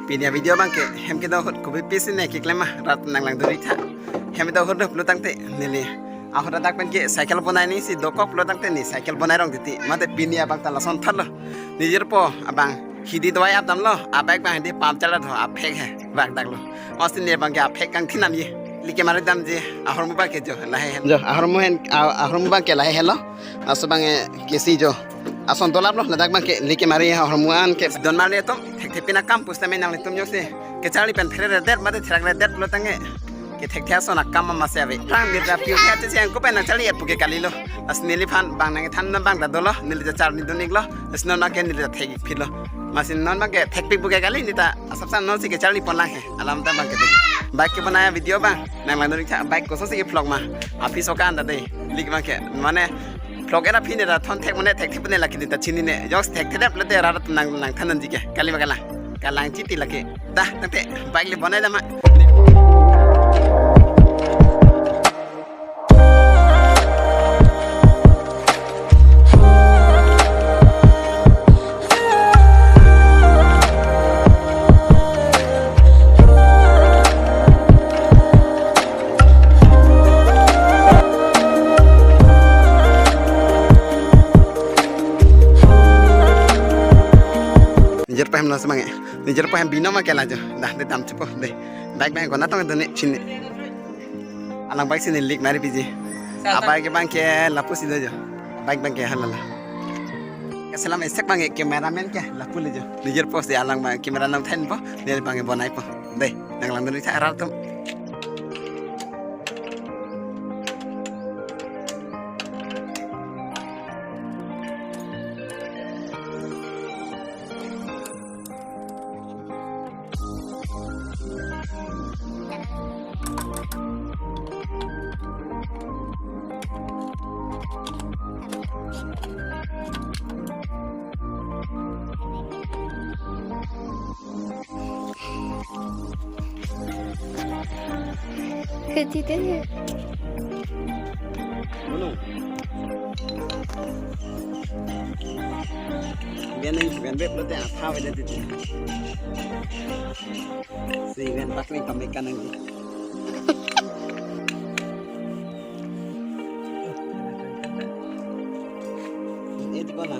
pinia video bang ke hem ke dah hut kopi pisin ne ke klema rat nang lang duri tha hem dah hut lu tang te nili ahor dak pen ke cycle bonai ni si dokok lu tang te ni cycle bonai rong diti mate pinia bang ta lason thal nijir po abang hidi doi ap dam lo abek bang di pam chala tho apek he bak dak lo osin ne bang ke apek kang thinan ye like mari dam je ahor mu ba ke jo lahe hen jo ahor mu bang ke lahe hello aso bang ke si jo ason dolap lo nadak bang ke like mari ahor muan ke don mari to thek thepina kampus tame nang litum jo se ke chali pen thre der mate thrak re der lo tange ke thek thya so na kam ma se ave rang de da piu kha che ko pen na chali et puke kalilo as nili phan bang nang than na bang da dolo nili ja char ni donik lo sno na ke nili thek philo masin non bang ke thek pi puke kali ni ta asap san non si ke chali pon lang he alam ta bang ke baik ke banaya video bang nang lang donik baik ko so si ke vlog ma afi so kan da dei lik bang ke mane vlog era phine da thon thek mane thek thipne lakini ta chini ne jos thek thedap lete rarat nang nang thanan jike kali bagala kalang chiti lake ta tante baik le banai da ma nijer pahem lo semange nijer pahem bino ma kela jo dah de dam chupo de baik baik kona tong done chin alang baik sini lik mari piji apa ke bang ke lapu sido jo baik bang ke halala kesalam esek bang ke kameramen ke lapu le jo nijer pos de alang bang kamera nam thain po de bang bonai po de nang lang doni tha aratum Kecil deh. Belum. Biar nanti biar beb lo teh apa aja tu. Si biar pakai kami kanan tu. Ini di mana?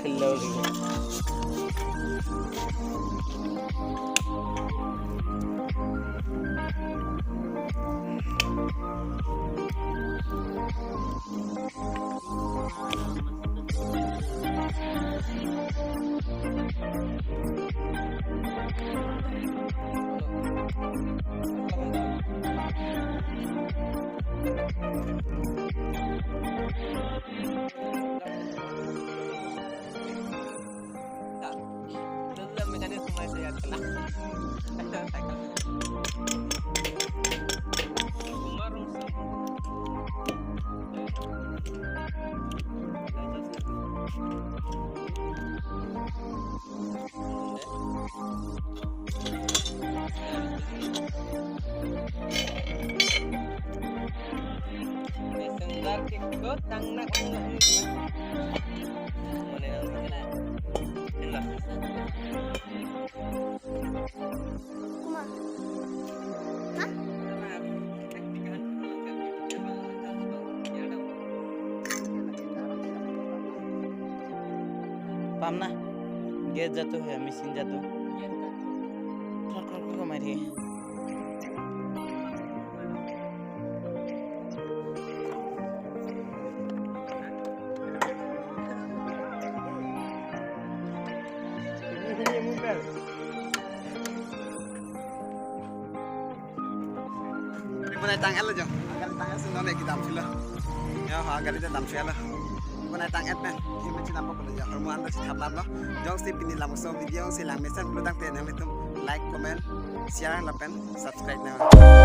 Hello. Palm ना गैस जातो है मशीन जातो मारी Bunai tang el jo agar tang el sino ne ki dam chilo ya ha agar ite dam chelo bunai tang et men ki me chinam ko ya hormon anda si thaplam lo jong si pini lam so video si lang mesen blue tang te nang litum like comment share lapen subscribe na